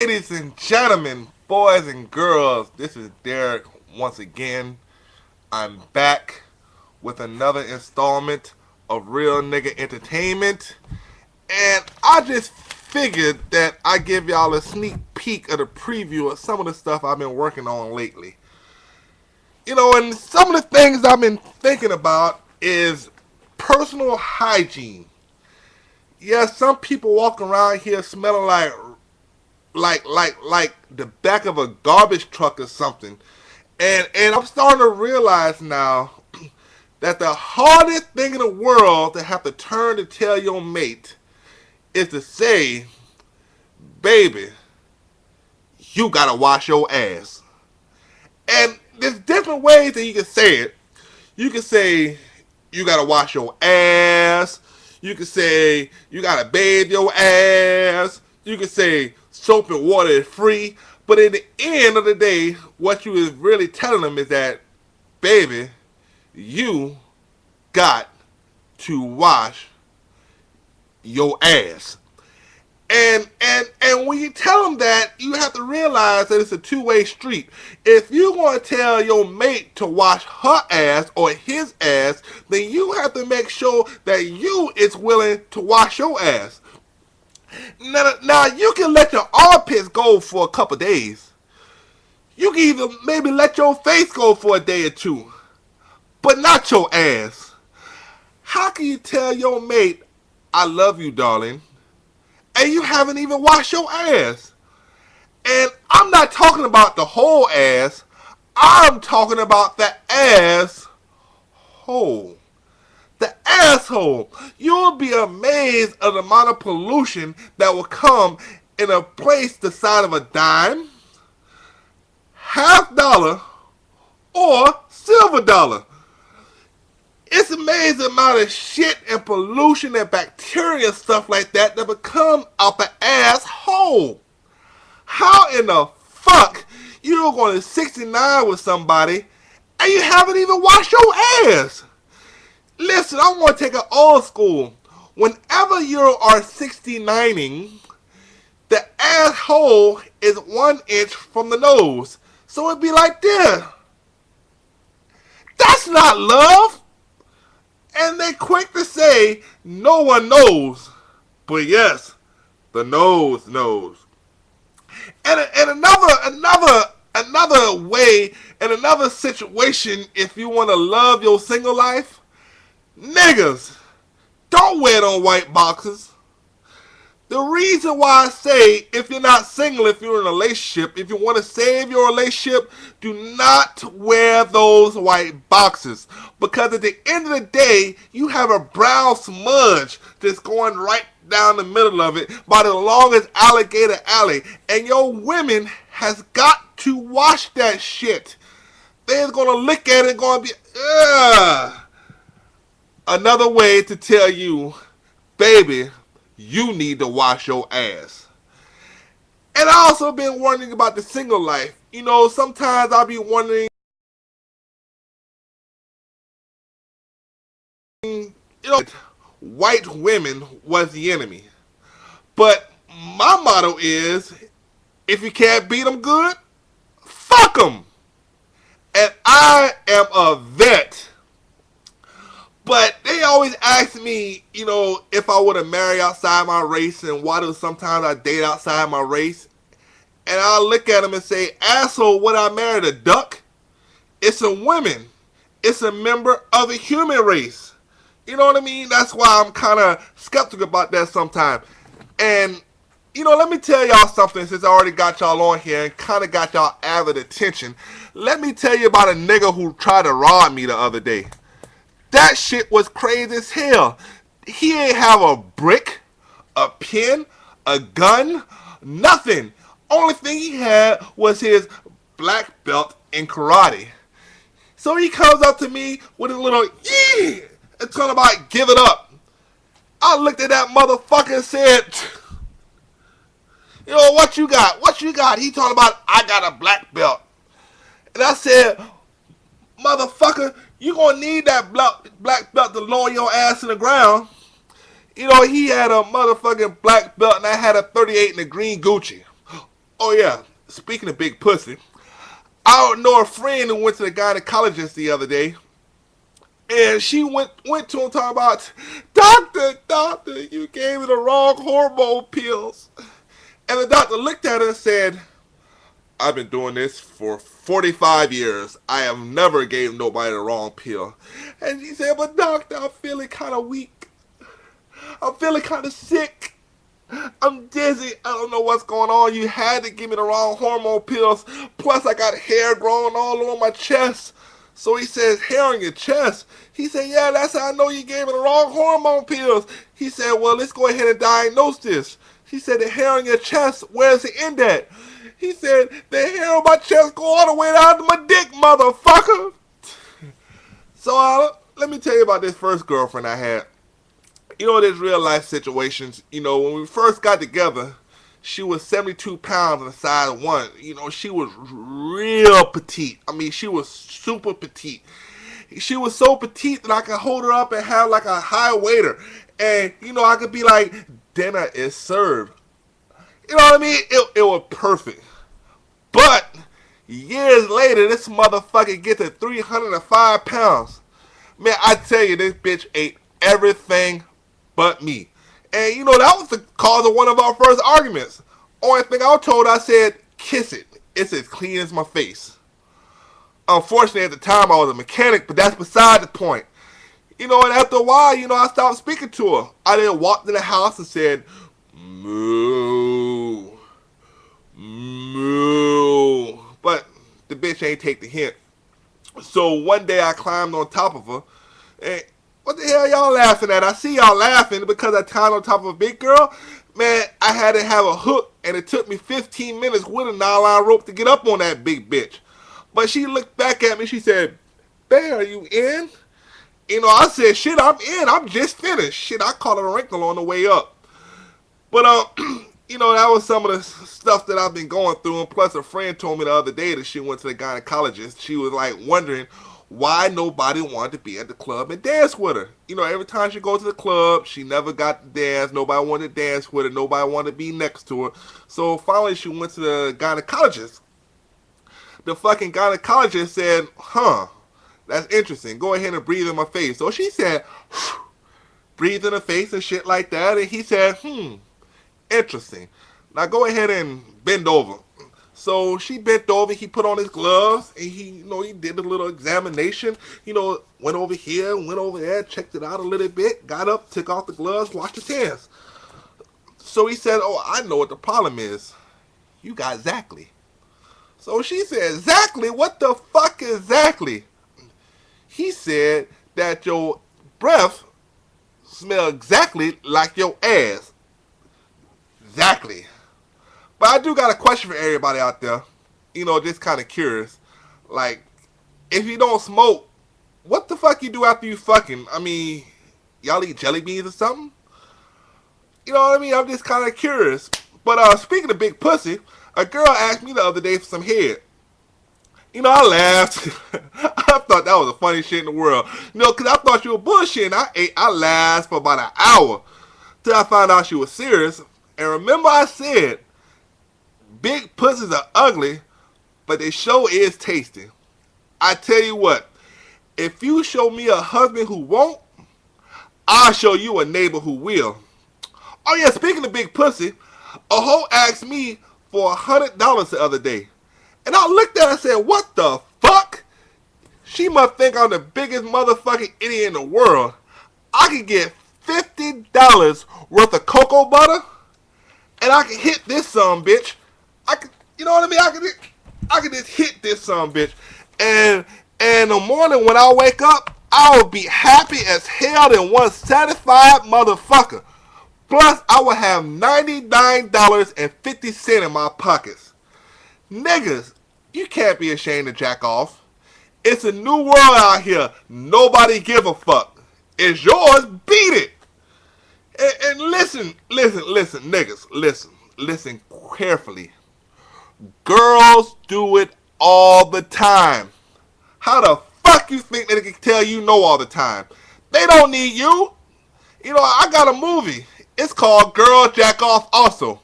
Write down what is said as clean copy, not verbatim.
Ladies and gentlemen, boys and girls, this is Derek once again. I'm back with another installment of Real Nigga Entertainment. And I just figured that I give y'all a sneak peek of the preview of some of the stuff I've been working on lately. And some of the things I've been thinking about is personal hygiene. Yeah, some people walk around here smelling like the back of a garbage truck or something. And I'm starting to realize now that the hardest thing in the world to have to turn to tell your mate is to say, baby, you gotta wash your ass. And there's different ways that you can say it. You can say you gotta wash your ass. You can say you gotta bathe your ass. You can say soap and water is free. But at the end of the day, what you is really telling them is that, baby, you got to wash your ass. And when you tell them that, you have to realize that it's a two-way street. If you're going to tell your mate to wash her ass or his ass, then you have to make sure that you is willing to wash your ass. Now you can let your armpits go for a couple days. You can even maybe let your face go for a day or two, but not your ass. How can you tell your mate, I love you, darling, and you haven't even washed your ass? And I'm not talking about the whole ass. I'm talking about the ass hole. The asshole. You'll be amazed at the amount of pollution that will come in a place the size of a dime, half dollar, or silver dollar. It's amazing the amount of shit and pollution and bacteria and stuff like that that become out the asshole. How in the fuck you're going to 69 with somebody and you haven't even washed your ass? Listen, I want to take it old school. Whenever you are 69ing, the asshole is 1 inch from the nose. So it'd be like this. That's not love. And they quick to say, no one knows. But yes, the nose knows. And another way, and another situation, if you want to love your single life, niggas, don't wear them white boxes. The reason why I say, if you're not single, if you're in a relationship, if you want to save your relationship, do not wear those white boxes. Because at the end of the day, you have a brown smudge that's going right down the middle of it by the longest alligator alley. And your women has got to wash that shit. They're going to look at it and going to be, ugh. Another way to tell you, baby, you need to wash your ass. And I also been wondering about the single life. Sometimes I'll be wondering, white women was the enemy. But my motto is, if you can't beat them good, fuck them. And I am a vet. But they always ask me, if I would have married outside my race and why do sometimes I date outside my race. And I'll look at them and say, asshole, would I marry a duck? It's a woman. It's a member of the human race. You know what I mean? That's why I'm kind of skeptical about that sometimes. And, let me tell y'all something since I already got y'all on here and kind of got y'all avid attention. Let me tell you about a nigga who tried to rob me the other day. That shit was crazy as hell. He ain't have a brick, a pen, a gun, nothing. Only thing he had was his black belt in karate. So he comes up to me with a little yeah, and talking about give it up. I looked at that motherfucker and said, what you got? What you got? He talking about I got a black belt. And I said, motherfucker, you gonna need that black belt to lower your ass in the ground. He had a motherfucking black belt and I had a 38 in the green Gucci. Oh yeah, speaking of big pussy, I know a friend who went to the gynecologist the other day, and she went to him talking about, doctor, you gave me the wrong hormone pills. And the doctor looked at her and said, I've been doing this for 45 years. I have never gave nobody the wrong pill. And she said, but doctor, I'm feeling kind of weak. I'm feeling kind of sick. I'm dizzy. I don't know what's going on. You had to give me the wrong hormone pills. Plus, I got hair growing all over my chest. So he says, hair on your chest. He said, yeah, that's how I know you gave me the wrong hormone pills. He said, well, let's go ahead and diagnose this. He said, the hair on your chest, where's the end at? He said, the hair on my chest go all the way down to my dick, motherfucker. So let me tell you about this first girlfriend I had. You know, there's real life situations. You know, when we first got together, she was 72 pounds on the size of one. You know, she was real petite. I mean, she was super petite. She was so petite that I could hold her up and have like a high waiter. And, you know, I could be like, dinner is served. You know what I mean? It was perfect. But years later, this motherfucker gets to 305 pounds. Man, I tell you, this bitch ate everything but me. And you know, that was the cause of one of our first arguments. Only thing I was told, I said, kiss it. It's as clean as my face. Unfortunately, at the time, I was a mechanic, but that's beside the point. You know, and after a while, you know, I stopped speaking to her. I then walked in the house and said, moo, moo. But the bitch ain't take the hint. So one day I climbed on top of her. And what the hell y'all laughing at? I see y'all laughing because I climbed on top of a big girl. Man, I had to have a hook, and it took me 15 minutes with a nylon rope to get up on that big bitch. But she looked back at me. She said, "Bear, are you in?" You know, I said, "Shit, I'm in. I'm just finished." Shit, I caught a wrinkle on the way up. But you know, that was some of the stuff that I've been going through. And plus, a friend told me the other day that she went to the gynecologist. She was like wondering why nobody wanted to be at the club and dance with her. You know, every time she goes to the club, she never got to dance. Nobody wanted to dance with her. Nobody wanted to be next to her. So finally, she went to the gynecologist. The fucking gynecologist said, "Huh, that's interesting. Go ahead and breathe in my face." So she said, breathe in her face and shit like that. And he said, interesting. Now go ahead and bend over. So she bent over, he put on his gloves, and he, you know, he did a little examination, you know, went over here, went over there, checked it out a little bit, got up, took off the gloves, washed his hands. So he said, oh, I know what the problem is. You got Zackley. So she said, Zackley? What the fuck is Zackley? He said that your breath smells exactly like your ass. Exactly. But I do got a question for everybody out there. You know, just kind of curious. Like, if you don't smoke, what the fuck you do after you fucking? I mean, y'all eat jelly beans or something? You know what I mean? I'm just kind of curious. But speaking of big pussy, a girl asked me the other day for some head. You know, I laughed. I thought that was the funniest shit in the world. You know, because I thought she was bullshitting. I laughed for about an hour till I found out she was serious. And remember I said, big pussies are ugly, but they sure is tasty. I tell you what, if you show me a husband who won't, I'll show you a neighbor who will. Oh yeah, speaking of big pussy, a hoe asked me for $100 the other day. And I looked at her and said, what the fuck? She must think I'm the biggest motherfucking idiot in the world. I could get $50 worth of cocoa butter, and I can hit this son bitch. I could, you know what I mean? I could just hit this son bitch. And in the morning when I wake up, I will be happy as hell and one satisfied motherfucker. Plus, I will have $99.50 in my pockets. Niggas, you can't be ashamed to jack off. It's a new world out here. Nobody give a fuck. It's yours, beat it. And listen, niggas, listen carefully. Girls do it all the time. How the fuck you think they can tell you no all the time? They don't need you. You know, I got a movie. It's called Girl Jack Off also.